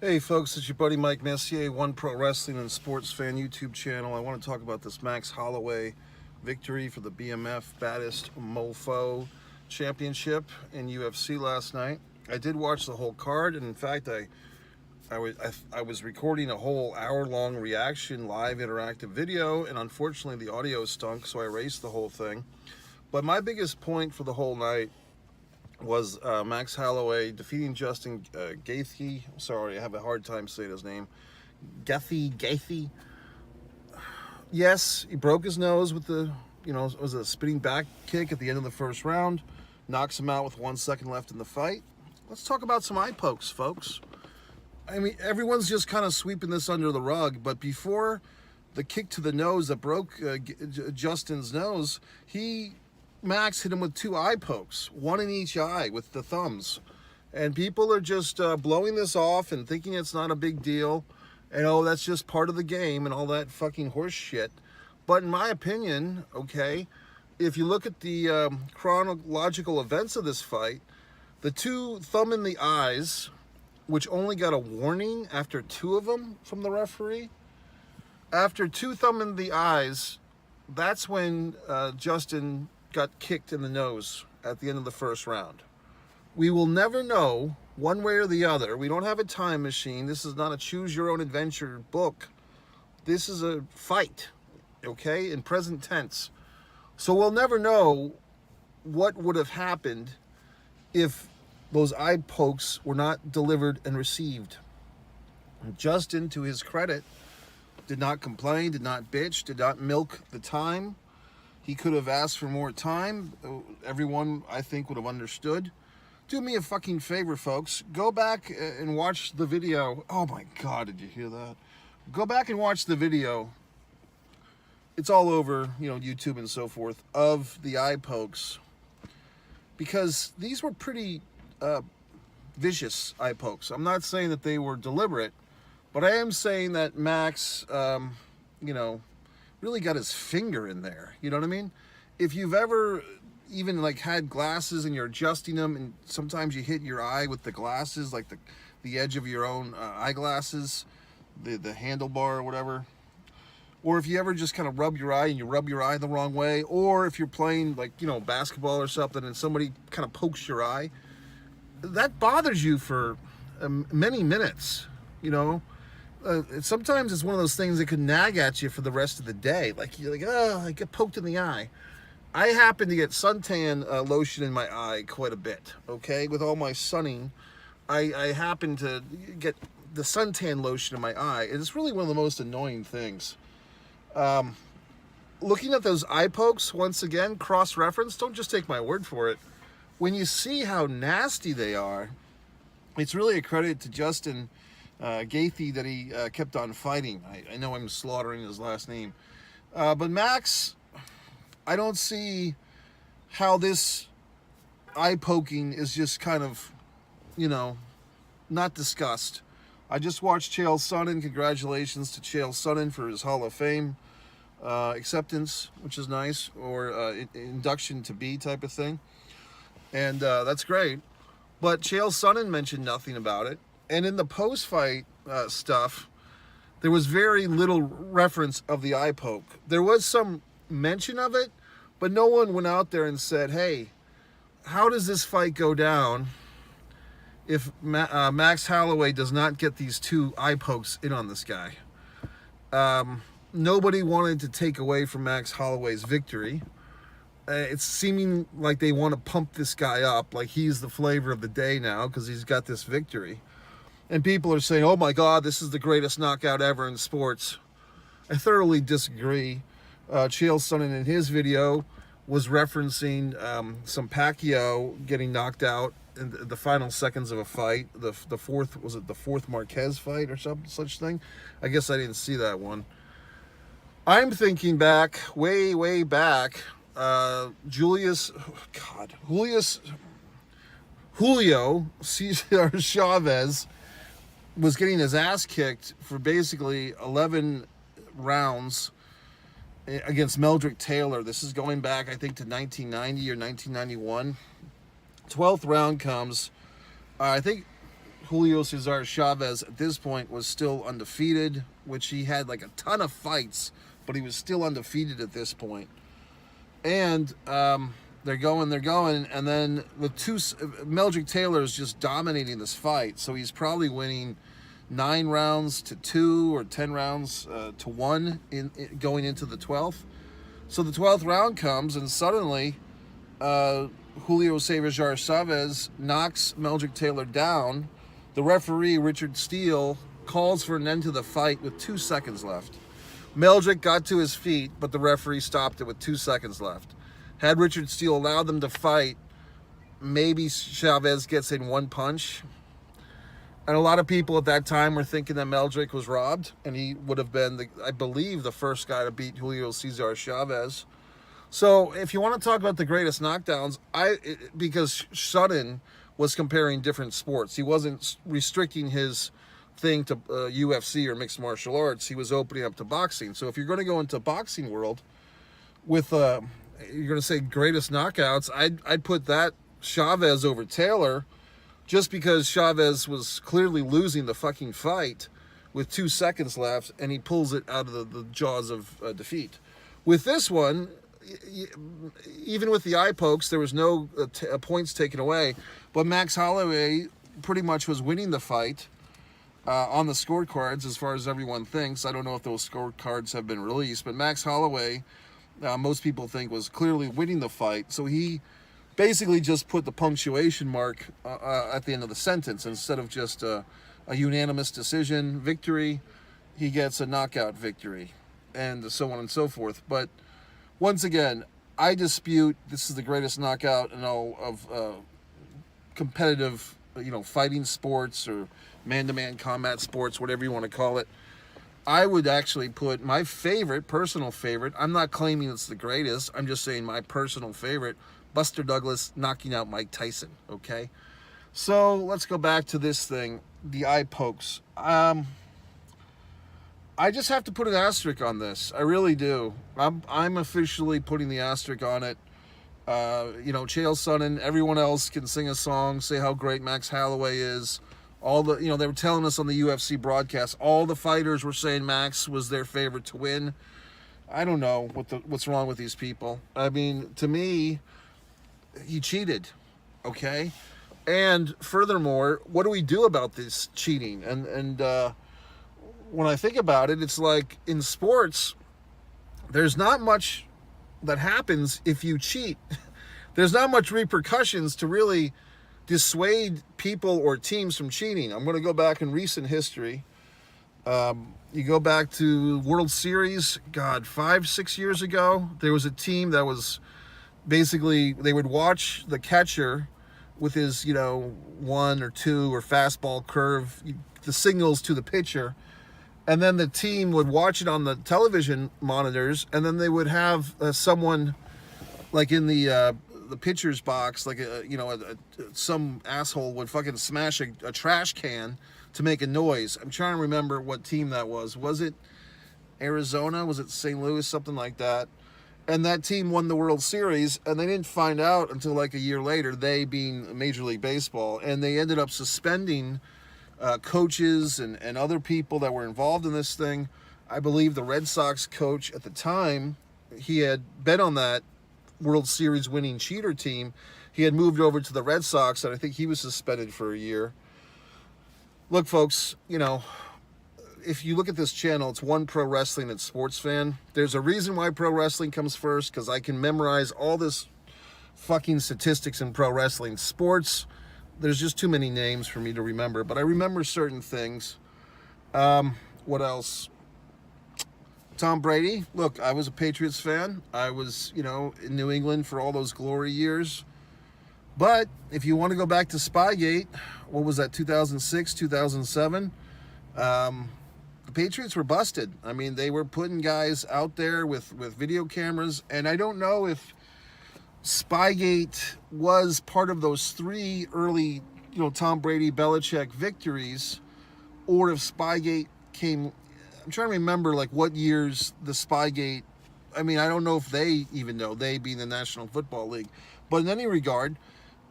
Hey folks, it's your buddy Mike Messier, One Pro Wrestling and Sports Fan YouTube channel. I want to talk about this Max Holloway victory for the BMF Baddest Mofo Championship in UFC last night. I did watch the whole card, and in fact, I was recording a whole hour-long reaction, live interactive video, and unfortunately the audio stunk, so I erased the whole thing. But my biggest point for the whole night was Max Holloway defeating Justin Gaethje. Sorry, I have a hard time saying his name. Gaethje. Yes, he broke his nose with it was a spinning back kick at the end of the first round. Knocks him out with 1 second left in the fight. Let's talk about some eye pokes, folks. I mean, everyone's just kind of sweeping this under the rug, but before the kick to the nose that broke Justin's nose, Max hit him with 2 eye pokes, 1 in each eye with the thumbs. And people are just blowing this off and thinking it's not a big deal. And oh, that's just part of the game and all that fucking horse shit. But in my opinion, okay, if you look at the chronological events of this fight, the 2 thumb in the eyes, which only got a warning after 2 of them from the referee, after 2 thumb in the eyes, that's when Justin got kicked in the nose at the end of the first round. We will never know one way or the other. We don't have a time machine. This is not a choose your own adventure book. This is a fight, okay, in present tense. So we'll never know what would have happened if those eye pokes were not delivered and received. Justin, to his credit, did not complain, did not bitch, did not milk the time. He could have asked for more time. Everyone, I think, would have understood. Do me a fucking favor, folks. Go back and watch the video. Oh my God, did you hear that? Go back and watch the video. It's all over, YouTube and so forth, of the eye pokes. Because these were pretty vicious eye pokes. I'm not saying that they were deliberate, but I am saying that Max, really got his finger in there. You know what I mean? If you've ever even had glasses and you're adjusting them and sometimes you hit your eye with the glasses, like the edge of your own eyeglasses, the handlebar or whatever. Or if you ever just kind of rub your eye and you rub your eye the wrong way, or if you're playing basketball or something and somebody kind of pokes your eye, that bothers you for many minutes, sometimes it's one of those things that could nag at you for the rest of the day. You're like, oh, I get poked in the eye. I happen to get suntan lotion in my eye quite a bit, okay? With all my sunning, I happen to get the suntan lotion in my eye. And it's really one of the most annoying things. Looking at those eye pokes, once again, cross-reference, don't just take my word for it. When you see how nasty they are, it's really a credit to Justin Gaethje that he kept on fighting. I know I'm slaughtering his last name. But Max, I don't see how this eye poking is just kind of, not discussed. I just watched Chael Sonnen. Congratulations to Chael Sonnen for his Hall of Fame acceptance, which is nice, or induction to be type of thing. And that's great. But Chael Sonnen mentioned nothing about it. And in the post-fight stuff, there was very little reference of the eye poke. There was some mention of it, but no one went out there and said, hey, how does this fight go down if Max Holloway does not get these 2 eye pokes in on this guy? Nobody wanted to take away from Max Holloway's victory. It's seeming like they want to pump this guy up like he's the flavor of the day now because he's got this victory. And people are saying, oh my God, this is the greatest knockout ever in sports. I thoroughly disagree. Chael Sonnen in his video was referencing some Pacquiao getting knocked out in the final seconds of a fight. The fourth, was it the 4th Marquez fight or such thing? I guess I didn't see that one. I'm thinking back, way back, Julio Cesar Chavez was getting his ass kicked for basically 11 rounds against Meldrick Taylor. This is going back, I think, to 1990 or 1991. 12th round comes. I think Julio Cesar Chavez at this point was still undefeated, which he had like a ton of fights, but he was still undefeated at this point. And they're going, and then with Meldrick Taylor is just dominating this fight, so he's probably winning 9 rounds to 2 or 10 rounds to 1 in going into the 12th. So the 12th round comes, and suddenly Julio Cesar Chavez knocks Meldrick Taylor down. The referee, Richard Steele, calls for an end to the fight with 2 seconds left. Meldrick got to his feet, but the referee stopped it with 2 seconds left. Had Richard Steele allowed them to fight, maybe Chavez gets in 1 punch. And a lot of people at that time were thinking that Meldrick was robbed, and he would have been, I believe, the first guy to beat Julio Cesar Chavez. So if you want to talk about the greatest knockdowns, because Sutton was comparing different sports. He wasn't restricting his thing to UFC or mixed martial arts. He was opening up to boxing. So if you're going to go into boxing world with, you're going to say greatest knockouts, I'd put that Chavez over Taylor, just because Chavez was clearly losing the fucking fight with 2 seconds left, and he pulls it out of the jaws of defeat. With this one, even with the eye pokes, there was no points taken away, but Max Holloway pretty much was winning the fight on the scorecards as far as everyone thinks. I don't know if those scorecards have been released, but Max Holloway, most people think, was clearly winning the fight, so he basically just put the punctuation mark at the end of the sentence. Instead of just a unanimous decision victory, he gets a knockout victory, and so on and so forth. But once again, I dispute this is the greatest knockout in all of competitive, fighting sports or man-to-man combat sports, whatever you want to call it. I would actually put my personal favorite, I'm not claiming it's the greatest, I'm just saying my personal favorite, Buster Douglas knocking out Mike Tyson, okay? So let's go back to this thing, the eye pokes. I just have to put an asterisk on this. I really do. I'm officially putting the asterisk on it. Chael Sonnen, everyone else can sing a song, say how great Max Holloway is. They were telling us on the UFC broadcast, all the fighters were saying Max was their favorite to win. I don't know what's wrong with these people. I mean, to me, he cheated, okay? And furthermore, what do we do about this cheating? And when I think about it, it's like in sports, there's not much that happens if you cheat. There's not much repercussions to really dissuade people or teams from cheating. I'm going to go back in recent history. You go back to World Series, 5-6 years ago, there was a team that was basically, they would watch the catcher with his, 1 or 2 or fastball curve, the signals to the pitcher, and then the team would watch it on the television monitors, and then they would have someone like in the pitcher's box, like some asshole would fucking smash a trash can to make a noise. I'm trying to remember what team that was. Was it Arizona? Was it St. Louis? Something like that. And that team won the World Series, and they didn't find out until like a year later, they being Major League Baseball, and they ended up suspending coaches and other people that were involved in this thing. I believe the Red Sox coach at the time, he had bet on that World Series winning cheater team. He had moved over to the Red Sox, and I think he was suspended for a year. Look, folks, if you look at this channel, it's One Pro Wrestling and Sports Fan. There's a reason why pro wrestling comes first, because I can memorize all this fucking statistics in pro wrestling. Sports, there's just too many names for me to remember, but I remember certain things. What else? Tom Brady. Look, I was a Patriots fan. I was, in New England for all those glory years. But if you want to go back to Spygate, what was that, 2006, 2007? The Patriots were busted. I mean, they were putting guys out there with video cameras, and I don't know if Spygate was part of those 3 early, Tom Brady, Belichick victories, or if Spygate came. I'm trying to remember, what years the Spygate. I mean, I don't know if they even know, they being the National Football League. But in any regard,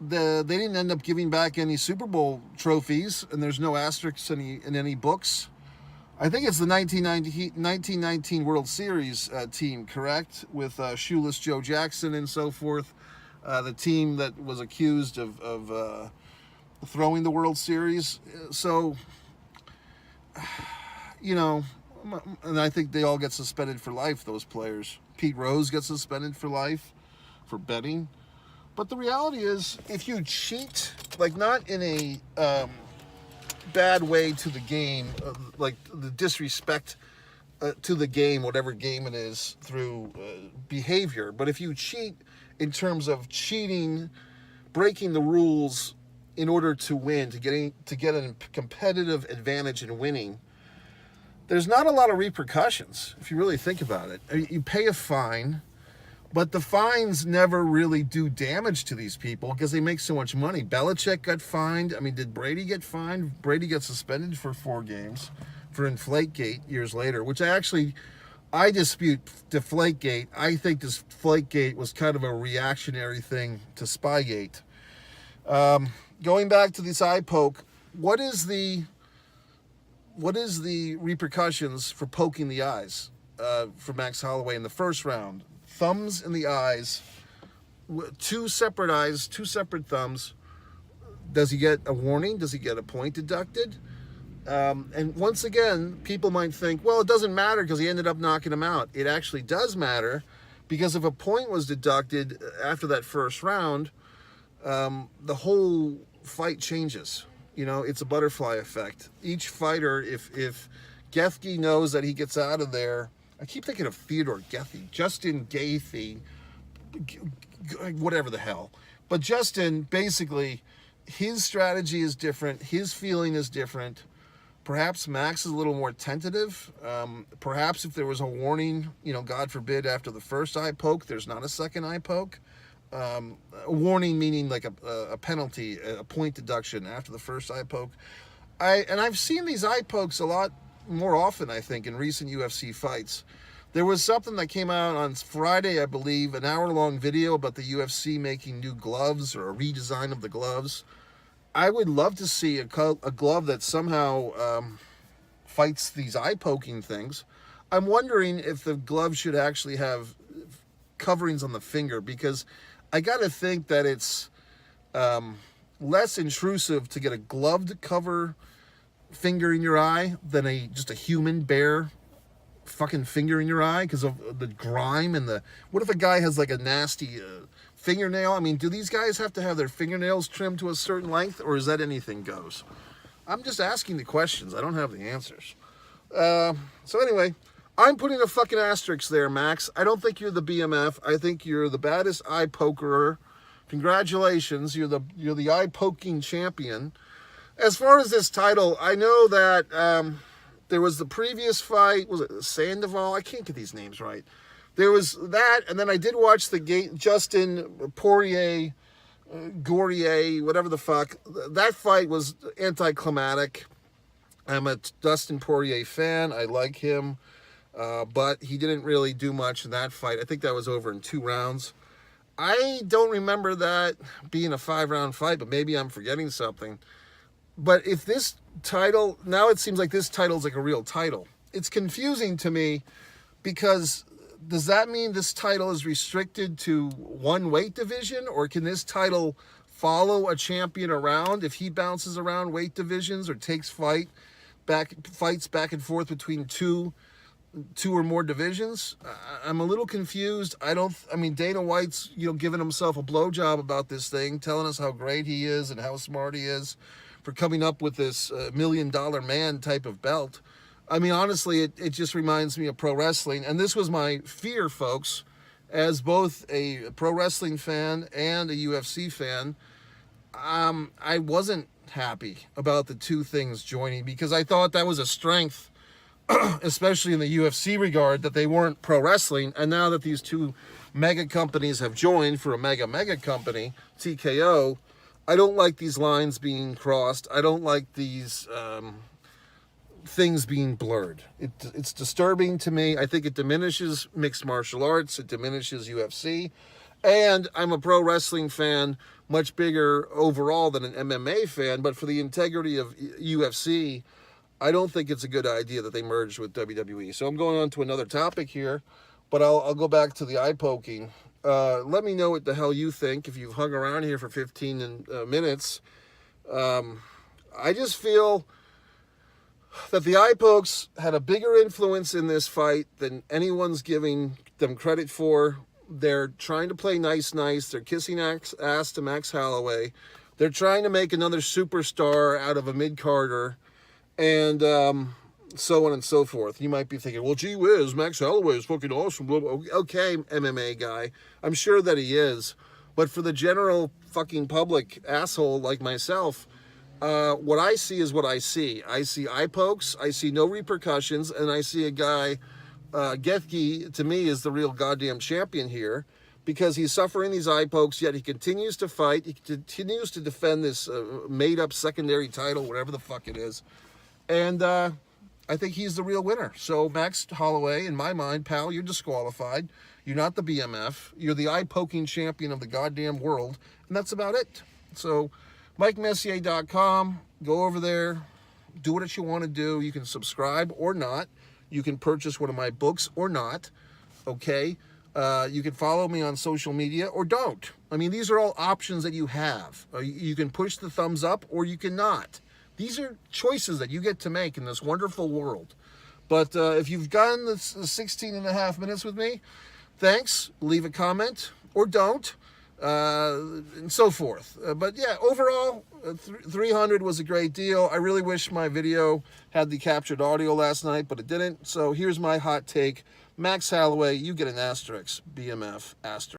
they didn't end up giving back any Super Bowl trophies, and there's no asterisks in any books. I think it's the 1919 World Series team, correct? With Shoeless Joe Jackson and so forth. The team that was accused of throwing the World Series. So, you know, and I think they all get suspended for life, those players. Pete Rose gets suspended for life for betting. But the reality is, if you cheat, like not in a bad way to the game, like the disrespect to the game, whatever game it is, through behavior, but if you cheat in terms of cheating, breaking the rules in order to win, to get a competitive advantage in winning, there's not a lot of repercussions if you really think about it. You pay a fine, but the fines never really do damage to these people because they make so much money. Belichick got fined. I mean, did Brady get fined? Brady got suspended for 4 games for Inflategate years later, which I dispute Deflategate. I think this Deflategate was kind of a reactionary thing to Spygate. Going back to this eye poke, what is the repercussions for poking the eyes for Max Holloway in the first round? Thumbs in the eyes, 2 separate eyes, 2 separate thumbs. Does he get a warning? Does he get a point deducted? And once again, people might think, well, it doesn't matter because he ended up knocking him out. It actually does matter, because if a point was deducted after that first round, the whole fight changes. You know, it's a butterfly effect. Each fighter, if Gaethje knows that he gets out of there, I keep thinking of Theodore Gaethje, Justin Gaethje, whatever the hell. But Justin, basically, his strategy is different. His feeling is different. Perhaps Max is a little more tentative. Perhaps if there was a warning, you know, God forbid, after the first eye poke, there's not a second eye poke. A warning meaning like a penalty, a point deduction after the first eye poke. I've seen these eye pokes a lot more often, I think, in recent UFC fights. There was something that came out on Friday, I believe, an hour-long video about the UFC making new gloves or a redesign of the gloves. I would love to see a glove that somehow fights these eye-poking things. I'm wondering if the glove should actually have coverings on the finger, because I got to think that it's less intrusive to get a gloved cover finger in your eye than just a human bare fucking finger in your eye, because of the grime and what if a guy has like a nasty fingernail? I mean, do these guys have to have their fingernails trimmed to a certain length, or is that anything goes? I'm just asking the questions. I don't have the answers. So anyway, I'm putting a fucking asterisk there, Max. I don't think you're the BMF. I think you're the baddest eye pokerer. Congratulations, you're the eye poking champion. As far as this title, I know that there was the previous fight. Was it Sandoval? I can't get these names right. There was that, and then I did watch the Justin Poirier, Gaethje, whatever the fuck. That fight was anticlimactic. I'm a Dustin Poirier fan. I like him, but he didn't really do much in that fight. I think that was over in 2 rounds. I don't remember that being a 5-round fight, but maybe I'm forgetting something. But if this title, now it seems like this title's like a real title. It's confusing to me, because does that mean this title is restricted to one weight division, or can this title follow a champion around if he bounces around weight divisions or takes fights back and forth between two or more divisions? I'm a little confused. I mean, Dana White's, giving himself a blowjob about this thing, telling us how great he is and how smart he is for coming up with this $1 million man type of belt. I mean, honestly, it just reminds me of pro wrestling. And this was my fear, folks, as both a pro wrestling fan and a UFC fan. I wasn't happy about the two things joining, because I thought that was a strength, especially in the UFC regard, that they weren't pro wrestling. And now that these two mega companies have joined for a mega company, TKO, I don't like these lines being crossed. I don't like these things being blurred. It's disturbing to me. I think it diminishes mixed martial arts. It diminishes UFC. And I'm a pro wrestling fan, much bigger overall than an MMA fan, but for the integrity of UFC, I don't think it's a good idea that they merged with WWE. So I'm going on to another topic here, but I'll go back to the eye poking. Let me know what the hell you think if you've hung around here for 15 minutes. I just feel that the eye pokes had a bigger influence in this fight than anyone's giving them credit for. They're trying to play nice. They're kissing ass to Max Holloway. They're trying to make another superstar out of a mid-carder, and so on and so forth. You might be thinking, well, gee whiz, Max Holloway is fucking awesome. Okay, MMA guy. I'm sure that he is. But for the general fucking public asshole like myself, what I see is what I see. I see eye pokes, I see no repercussions, and I see a guy, Gaethje, to me, is the real goddamn champion here, because he's suffering these eye pokes, yet he continues to fight, he continues to defend this made-up secondary title, whatever the fuck it is, and I think he's the real winner. So Max Holloway, in my mind, pal, you're disqualified. You're not the BMF. You're the eye-poking champion of the goddamn world, and that's about it. So MikeMessier.com, go over there, do what you want to do. You can subscribe or not. You can purchase one of my books or not, okay? You can follow me on social media or don't. I mean, these are all options that you have. You can push the thumbs up or you cannot. These are choices that you get to make in this wonderful world. But if you've gotten this 16 and a half minutes with me, thanks. Leave a comment or don't. And so forth. But yeah, overall, 300 was a great deal. I really wish my video had the captured audio last night, but it didn't. So here's my hot take. Max Holloway, you get an asterisk. BMF asterisk.